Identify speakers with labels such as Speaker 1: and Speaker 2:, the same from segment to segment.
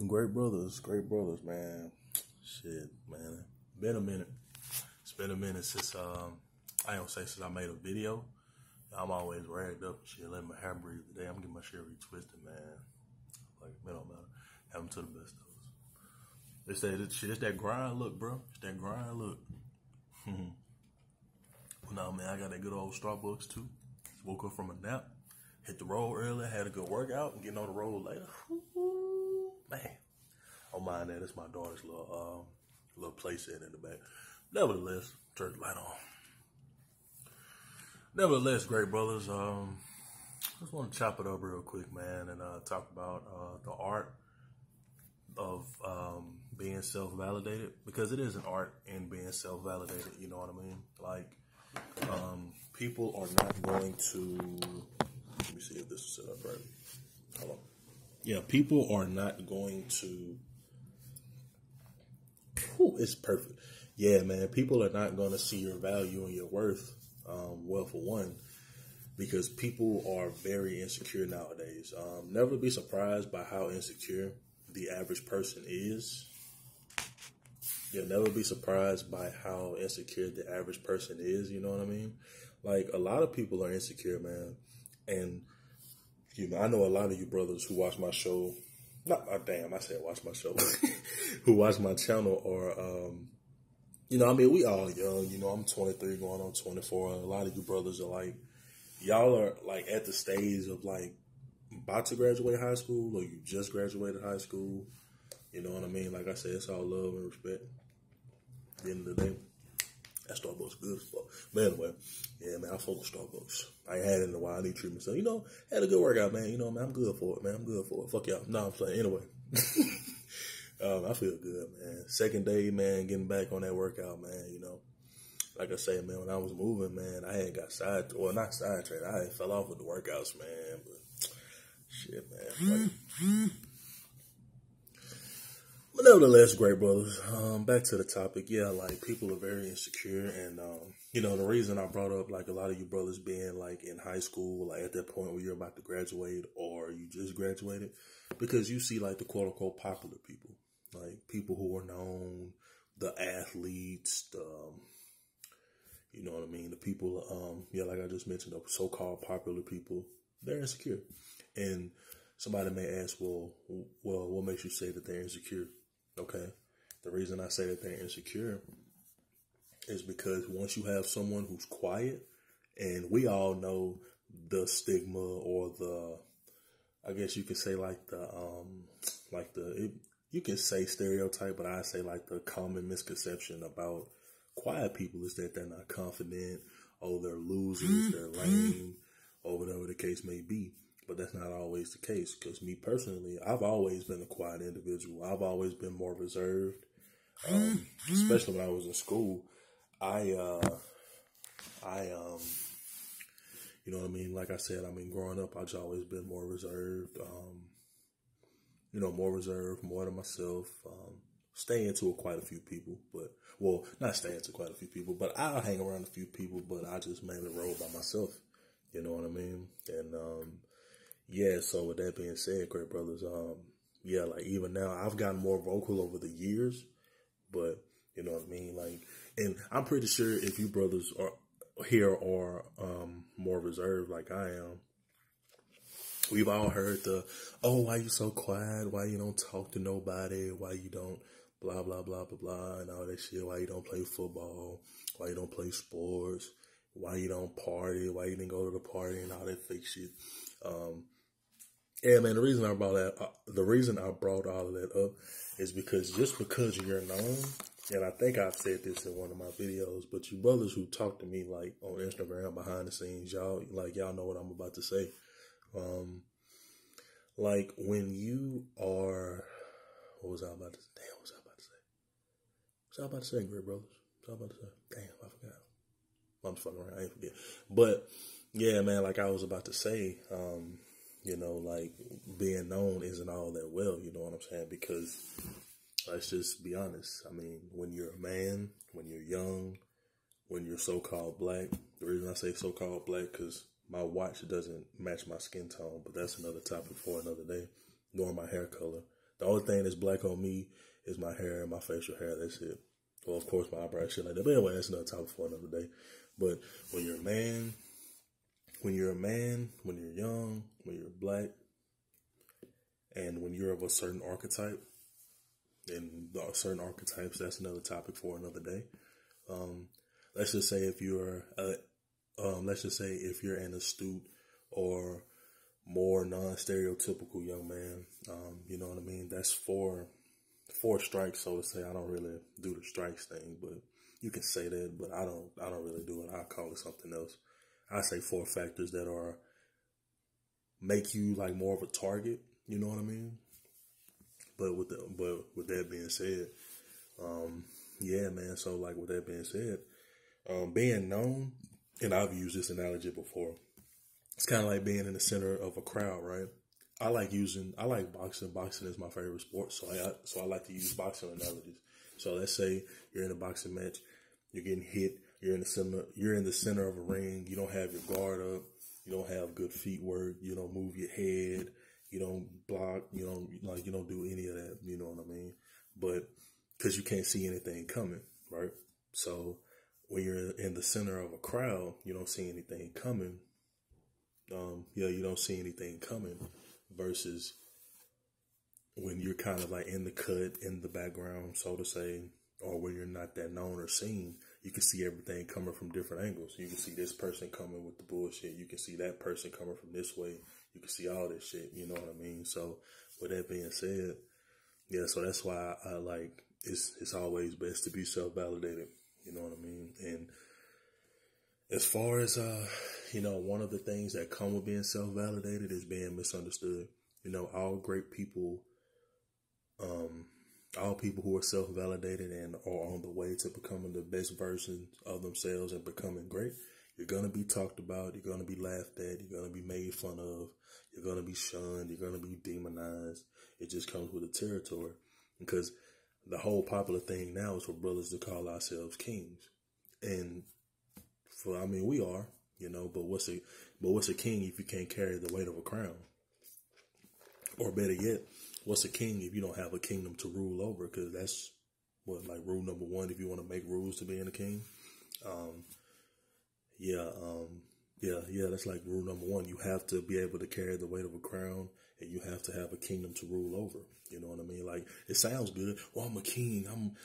Speaker 1: Great brothers, man. Shit, man. Been a minute. It's been a minute since I don't say since I made a video. I'm always ragged up and shit, letting my hair breathe today. I'm getting my shit retwisted, man. Like, it don't matter. Have them to the best of us. It's that grind look, bro. It's that grind look. Well, no, man, I got that good old Starbucks too. Woke up from a nap, hit the road early, had a good workout, and getting on the road later. Man, I don't mind that. It's my daughter's little playset in the back. Nevertheless, church light on. Nevertheless, great brothers. Just want to chop it up real quick, man, and talk about the art of being self-validated, because it is an art in being self-validated. You know what I mean? Like, people are not going to. Let me see if this is set up right. Hold on. Yeah, people are not going to. Whew, it's perfect. Yeah, man, people are not going to see your value and your worth. Well, for one, because people are very insecure nowadays. Never be surprised by how insecure the average person is. You'll never be surprised by how insecure the average person is. You know what I mean? Like, a lot of people are insecure, man. And I know a lot of you brothers who watch my show. I said watch my show. Who watch my channel or, we all young. I'm 23 going on 24. And a lot of you brothers are like, y'all are like at the stage of like about to graduate high school, or you just graduated high school. You know what I mean? Like I said, it's all love and respect. At the end of the day, that Starbucks good as fuck. But anyway, yeah, man, I fuck with Starbucks. I ain't had it in a while. I need treatment. So, had a good workout, man. Man, I'm good for it, man. I'm good for it. Fuck y'all. No, I'm saying, anyway. I feel good, man. Second day, man, getting back on that workout, man, Like I say, man, when I was moving, man, I had got not sidetracked. I had fell off with the workouts, man. But shit, man. But nevertheless, great brothers. Back to the topic. Yeah, like, people are very insecure, and the reason I brought up like a lot of you brothers being like in high school, like at that point where you're about to graduate or you just graduated, because you see like the quote unquote popular people, like people who are known, the athletes, you know what I mean, the people, like I just mentioned, the so-called popular people, they're insecure. And somebody may ask, well, what makes you say that they're insecure? Okay. The reason I say that they're insecure is because once you have someone who's quiet, and we all know the stigma or I guess you could say you can say stereotype, but I say like the common misconception about quiet people is that they're not confident, or they're losers, they're lame, or whatever the case may be. But that's not always the case, because me personally, I've always been a quiet individual. I've always been more reserved, especially when I was in school. You know what I mean? Like I said, growing up, I've just always been more reserved, more to myself, staying to quite a few people, not staying to quite a few people, but I'll hang around a few people, but I just mainly roll by myself. You know what I mean? And, so with that being said, great brothers, like even now I've gotten more vocal over the years, but you know what I mean? Like, and I'm pretty sure if you brothers are here are more reserved like I am, we've all heard why you so quiet? Why you don't talk to nobody? Why you don't blah, blah, blah, blah, blah, and all that shit? Why you don't play football? Why you don't play sports? Why you don't party? Why you didn't go to the party and all that fake shit? Yeah, man, the reason I brought all of that up is because just because you're known, and I think I've said this in one of my videos, but you brothers who talk to me like on Instagram behind the scenes, y'all know what I'm about to say. Like when you are, what was I about to say? Damn, what was I about to say? What was I about to say, great brothers? What was I about to say? Damn, I forgot. I'm just fucking around. I ain't forget. But yeah, man, like I was about to say, like being known isn't all that well, you know what I'm saying? Because let's just be honest. When you're a man, when you're young, when you're so-called black, the reason I say so-called black, because my watch doesn't match my skin tone, but that's another topic for another day, nor my hair color. The only thing that's black on me is my hair and my facial hair. That's it. Well, of course, my eyebrows, shit like that. But anyway, that's another topic for another day. But when you're a man, when you're young, when you're black, and when you're of a certain archetype, and certain archetypes, that's another topic for another day. Let's just say if you're, an astute or more non-stereotypical young man, you know what I mean? That's four strikes, so to say. I don't really do the strikes thing, but you can say that, but I don't really do it. I call it something else. I say 4 factors that are make you like more of a target. You know what I mean? But with that being said, yeah, man. So like with that being said, being known, and I've used this analogy before. It's kind of like being in the center of a crowd, right? I like boxing. Boxing is my favorite sport, so I like to use boxing analogies. So let's say you're in a boxing match, you're getting hit, you're in the center of a ring, you don't have your guard up, you don't have good feet work, you don't move your head, you don't block, you don't do any of that, you know what I mean? But because you can't see anything coming, right? So when you're in the center of a crowd, you don't see anything coming. You don't see anything coming versus when you're kind of like in the cut, in the background, so to say, or when you're not that known or seen, you can see everything coming from different angles. You can see this person coming with the bullshit. You can see that person coming from this way. You can see all this shit. You know what I mean? So with that being said, yeah, so that's why I like, it's always best to be self-validated. You know what I mean? And as far as, one of the things that come with being self-validated is being misunderstood. All great people, all people who are self-validated and are on the way to becoming the best version of themselves and becoming great, you're going to be talked about, you're going to be laughed at, you're going to be made fun of, you're going to be shunned, you're going to be demonized. It just comes with the territory. Because the whole popular thing now is for brothers to call ourselves kings. And we are, but what's a king if you can't carry the weight of a crown? Or better yet, what's a king if you don't have a kingdom to rule over? Because that's rule number 1 if you want to make rules to being a king. That's like rule number 1. You have to be able to carry the weight of a crown, and you have to have a kingdom to rule over. You know what I mean? Like, it sounds good. Well, I'm a king. I'm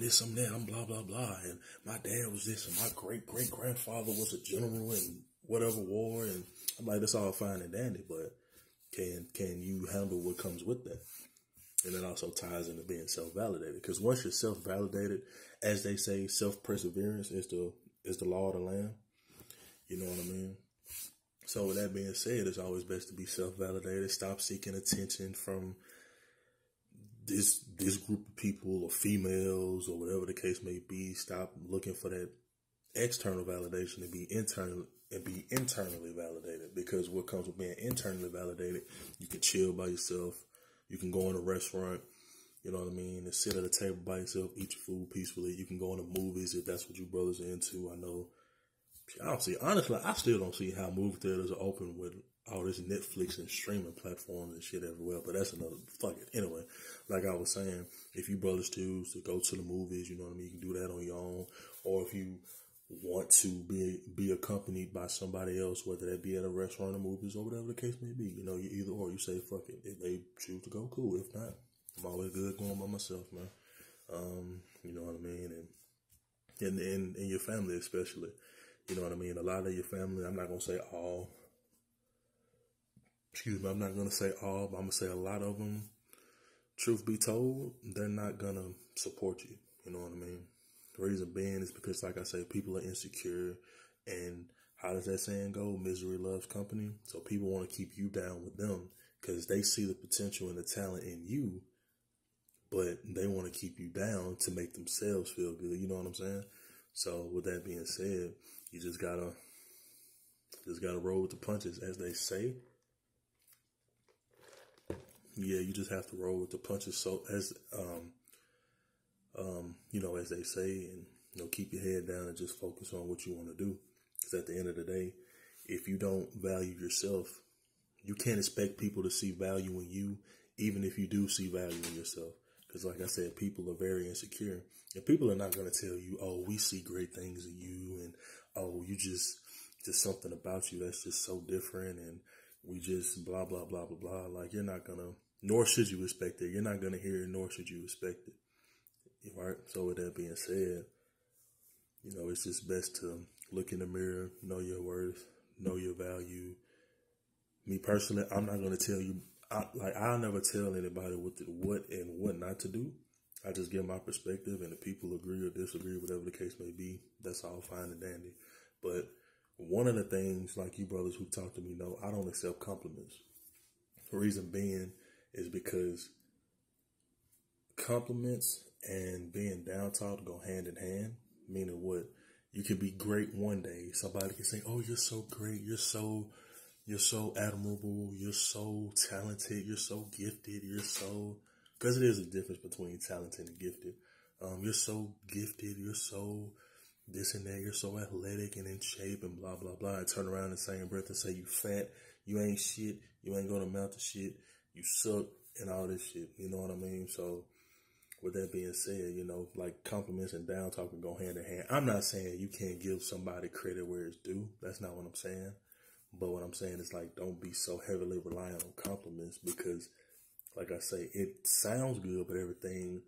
Speaker 1: this, I'm that. I'm blah blah blah. And my dad was this, and my great grandfather was a general in whatever war. And I'm like, that's all fine and dandy, but can you handle what comes with that? And it also ties into being self-validated. Because once you're self-validated, as they say, self-perseverance is the law of the land. You know what I mean? So with that being said, it's always best to be self-validated. Stop seeking attention from this group of people or females or whatever the case may be. Stop looking for that external validation and be internally validated. Because what comes with being internally validated, you can chill by yourself. You can go in a restaurant, you know what I mean, and sit at a table by yourself, eat your food peacefully. You can go into movies if that's what you brothers are into. I still don't see how movie theaters are open with all this Netflix and streaming platforms and shit everywhere, but that's another, fuck it. Anyway, like I was saying, if you brothers choose to go to the movies, you know what I mean, you can do that on your own, or if you want to be accompanied by somebody else, whether that be at a restaurant or movies or whatever the case may be, you either or, you say, fuck it. If they choose to go, cool. If not, I'm always good going by myself, man. You know what I mean? And your family especially. You know what I mean? A lot of your family, I'm not going to say all. I'm not going to say all, but I'm going to say a lot of them, truth be told, they're not going to support you. You know what I mean? The reason being is because, like I say, people are insecure. And how does that saying go? Misery loves company. So people want to keep you down with them because they see the potential and the talent in you, but they want to keep you down to make themselves feel good. You know what I'm saying? So with that being said, you just gotta roll with the punches, as they say. Yeah, you just have to roll with the punches. So as as they say, and keep your head down and just focus on what you want to do. Because at the end of the day, if you don't value yourself, you can't expect people to see value in you even if you do see value in yourself. Because like I said, people are very insecure. And people are not going to tell you, oh, we see great things in you. And, oh, you just something about you that's just so different. And we just blah, blah, blah, blah, blah. Like, you're not going to, nor should you respect it. You're not going to hear it, nor should you respect it. Right? So with that being said, it's just best to look in the mirror, know your worth, know your value. Me personally, I'm not going to tell you, I'll never tell anybody what and what not to do. I just give my perspective, and if people agree or disagree, whatever the case may be, that's all fine and dandy. But one of the things, like you brothers who talk to me know, I don't accept compliments. The reason being is because compliments and being down talked go hand in hand. Meaning what? You can be great one day. Somebody can say, oh, you're so great. You're so admirable. You're so talented. You're so gifted. Because it is a difference between talented and gifted. You're so gifted. You're so this and that. You're so athletic and in shape and blah, blah, blah. And turn around in the same breath and say you fat. You ain't shit. You ain't going to amount to shit. You suck and all this shit. You know what I mean? So with that being said, like compliments and down talking go hand in hand. I'm not saying you can't give somebody credit where it's due. That's not what I'm saying. But what I'm saying is, like, don't be so heavily reliant on compliments because, like I say, it sounds good, but everything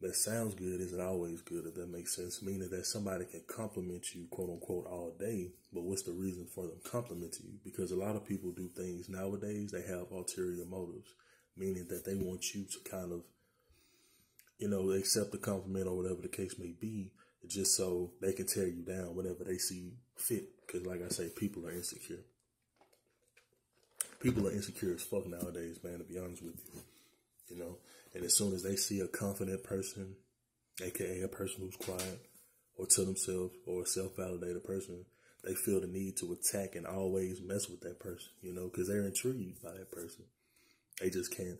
Speaker 1: that sounds good isn't always good, if that makes sense. Meaning that somebody can compliment you, quote unquote, all day, but what's the reason for them complimenting you? Because a lot of people do things nowadays, they have ulterior motives, meaning that they want you to kind of, accept the compliment or whatever the case may be, just so they can tear you down whenever they see fit. Because like I say, people are insecure. People are insecure as fuck nowadays, man, to be honest with you. And as soon as they see a confident person, aka a person who's quiet or to themselves or a self-validated person, they feel the need to attack and always mess with that person, because they're intrigued by that person. They just can't.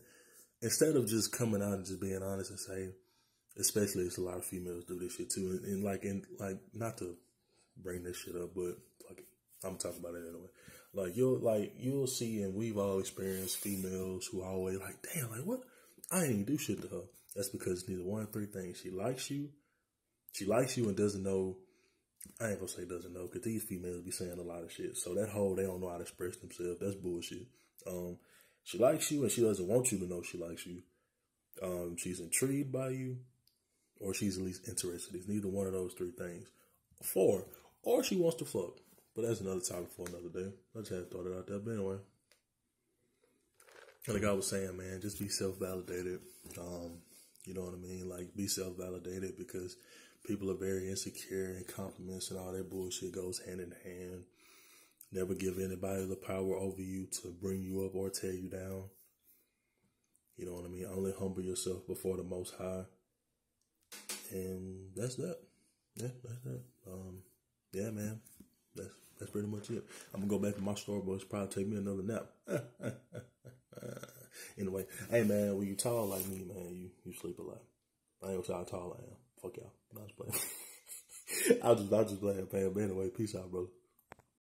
Speaker 1: Instead of just coming out and just being honest and say, especially it's a lot of females do this shit too, and not to bring this shit up, but fuck it, I'm talking about it anyway. You'll see, and we've all experienced females who are always like, damn, like what? I ain't even do shit to her. That's because it's neither one of three things. She likes you and doesn't know. I ain't gonna say doesn't know, because these females be saying a lot of shit. So that whole they don't know how to express themselves, that's bullshit. She likes you and she doesn't want you to know she likes you. She's intrigued by you, or she's at least interested. It's neither one of those three things. Or she wants to fuck. But that's another topic for another day. I just had to throw it out there. But anyway. Like I was saying, man, just be self-validated. You know what I mean? Like, be self-validated because people are very insecure, and compliments and all that bullshit goes hand in hand. Never give anybody the power over you to bring you up or tear you down. You know what I mean? Only humble yourself before the Most High. And that's that. Yeah, that's that. Yeah, man. That's pretty much it. I'm going to go back to my story, but it's probably take me another nap. Anyway, hey, man, when you tall like me, man, you sleep a lot. I ain't gonna say how tall I am. Fuck y'all. No, I was playing. I was just playing, man. But anyway, peace out, bro.